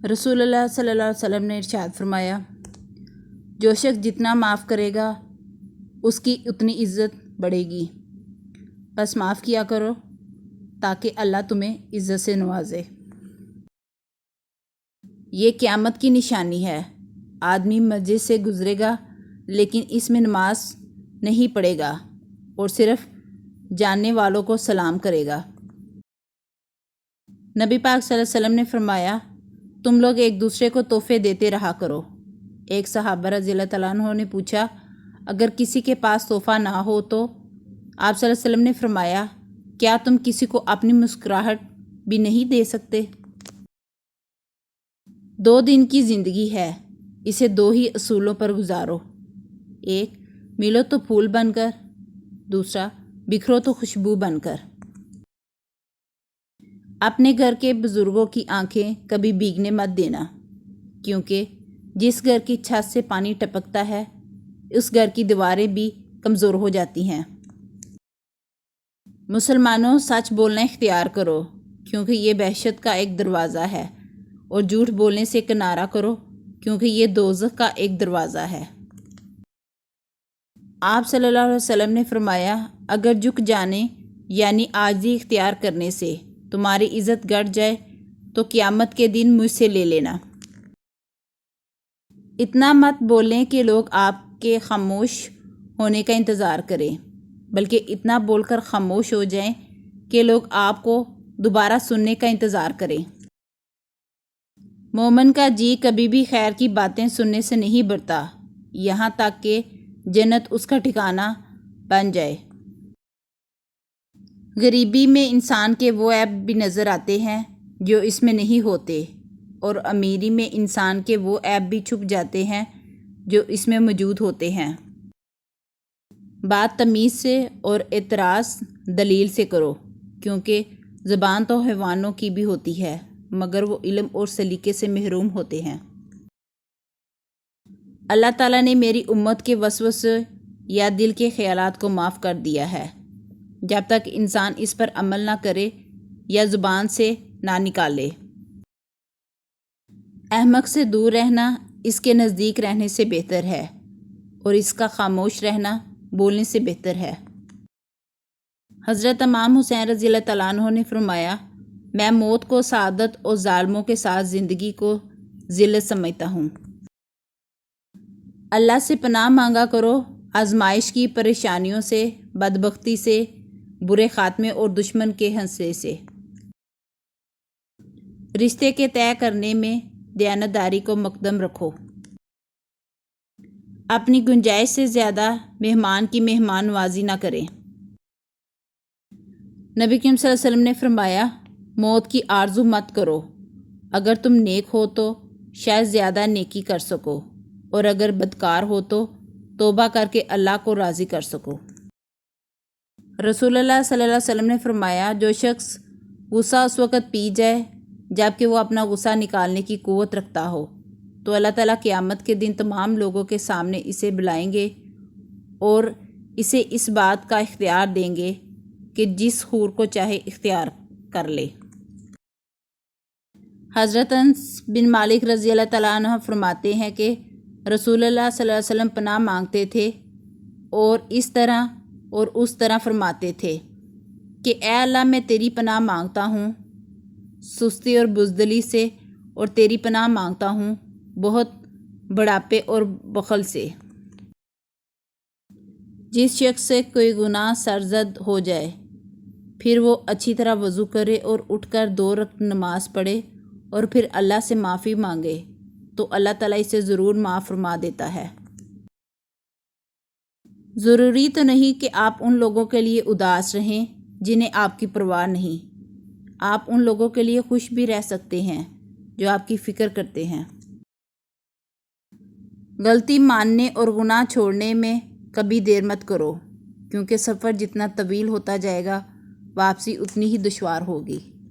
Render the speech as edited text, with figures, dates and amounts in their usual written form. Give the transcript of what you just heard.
رسول اللہ صلی اللہ علیہ وسلم نے ارشاد فرمایا، جو شخص جتنا معاف کرے گا اس کی اتنی عزت بڑھے گی، بس معاف کیا کرو تاکہ اللہ تمہیں عزت سے نوازے۔ یہ قیامت کی نشانی ہے۔ آدمی مسجد سے گزرے گا لیکن اس میں نماز نہیں پڑھے گا اور صرف جاننے والوں کو سلام کرے گا۔ نبی پاک صلی اللہ علیہ وسلم نے فرمایا، تم لوگ ایک دوسرے کو تحفے دیتے رہا کرو۔ ایک صحابہ رضی اللہ تعالیٰ عنہ نے پوچھا، اگر کسی کے پاس تحفہ نہ ہو تو؟ آپ صلی اللہ علیہ وسلم نے فرمایا، کیا تم کسی کو اپنی مسکراہٹ بھی نہیں دے سکتے؟ 2 دن کی زندگی ہے، اسے 2 ہی اصولوں پر گزارو۔ 1، ملو تو پھول بن کر، دوسرا، بکھرو تو خوشبو بن کر۔ اپنے گھر کے بزرگوں کی آنکھیں کبھی بھیگنے مت دینا، کیونکہ جس گھر کی چھت سے پانی ٹپکتا ہے اس گھر کی دیواریں بھی کمزور ہو جاتی ہیں۔ مسلمانوں، سچ بولنا اختیار کرو، کیونکہ یہ بہشت کا ایک دروازہ ہے، اور جھوٹ بولنے سے کنارہ کرو، کیونکہ یہ دوزخ کا ایک دروازہ ہے۔ آپ صلی اللہ علیہ وسلم نے فرمایا، اگر جھک جانے یعنی عاجزی اختیار کرنے سے تمہاری عزت گھٹ جائے تو قیامت کے دن مجھ سے لے لینا۔ اتنا مت بولیں کہ لوگ آپ کے خاموش ہونے کا انتظار کریں، بلکہ اتنا بول کر خاموش ہو جائیں کہ لوگ آپ کو دوبارہ سننے کا انتظار کریں۔ مومن کا جی کبھی بھی خیر کی باتیں سننے سے نہیں بھرتا، یہاں تک کہ جنت اس کا ٹھکانہ بن جائے۔ غریبی میں انسان کے وہ عیب بھی نظر آتے ہیں جو اس میں نہیں ہوتے، اور امیری میں انسان کے وہ عیب بھی چھپ جاتے ہیں جو اس میں موجود ہوتے ہیں۔ بات تمیز سے اور اعتراض دلیل سے کرو، کیونکہ زبان تو حیوانوں کی بھی ہوتی ہے مگر وہ علم اور سلیقے سے محروم ہوتے ہیں۔ اللہ تعالیٰ نے میری امت کے وسوسے یا دل کے خیالات کو معاف کر دیا ہے، جب تک انسان اس پر عمل نہ کرے یا زبان سے نہ نکالے۔ احمق سے دور رہنا اس کے نزدیک رہنے سے بہتر ہے، اور اس کا خاموش رہنا بولنے سے بہتر ہے۔ حضرت امام حسین رضی اللہ تعالیٰ عنہ نے فرمایا، میں موت کو سعادت اور ظالموں کے ساتھ زندگی کو ذلت سمجھتا ہوں۔ اللہ سے پناہ مانگا کرو آزمائش کی پریشانیوں سے، بدبختی سے، برے خاتمے اور دشمن کے حملے سے۔ رشتے کے طے کرنے میں دیانتداری کو مقدم رکھو۔ اپنی گنجائش سے زیادہ مہمان کی مہمان نوازی نہ کریں۔ نبی کریم صلی اللہ علیہ وسلم نے فرمایا، موت کی آرزو مت کرو، اگر تم نیک ہو تو شاید زیادہ نیکی کر سکو، اور اگر بدکار ہو تو توبہ کر کے اللہ کو راضی کر سکو۔ رسول اللہ صلی اللہ علیہ وسلم نے فرمایا، جو شخص غصہ اس وقت پی جائے جب کہ وہ اپنا غصہ نکالنے کی قوت رکھتا ہو تو اللہ تعالیٰ قیامت کے دن تمام لوگوں کے سامنے اسے بلائیں گے اور اسے اس بات کا اختیار دیں گے کہ جس حور کو چاہے اختیار کر لے۔ حضرت انس بن مالک رضی اللہ تعالیٰ عنہ فرماتے ہیں کہ رسول اللہ صلی اللہ علیہ وسلم پناہ مانگتے تھے اور اس طرح اور اس طرح فرماتے تھے کہ اے اللہ، میں تیری پناہ مانگتا ہوں سستی اور بزدلی سے، اور تیری پناہ مانگتا ہوں بہت بڑھاپے اور بخل سے۔ جس شخص سے کوئی گناہ سرزد ہو جائے پھر وہ اچھی طرح وضو کرے اور اٹھ کر 2 رکعت نماز پڑھے اور پھر اللہ سے معافی مانگے تو اللہ تعالیٰ اسے ضرور معاف فرما دیتا ہے۔ ضروری تو نہیں کہ آپ ان لوگوں کے لیے اداس رہیں جنہیں آپ کی پرواہ نہیں، آپ ان لوگوں کے لیے خوش بھی رہ سکتے ہیں جو آپ کی فکر کرتے ہیں۔ غلطی ماننے اور گناہ چھوڑنے میں کبھی دیر مت کرو، کیونکہ سفر جتنا طویل ہوتا جائے گا واپسی اتنی ہی دشوار ہوگی۔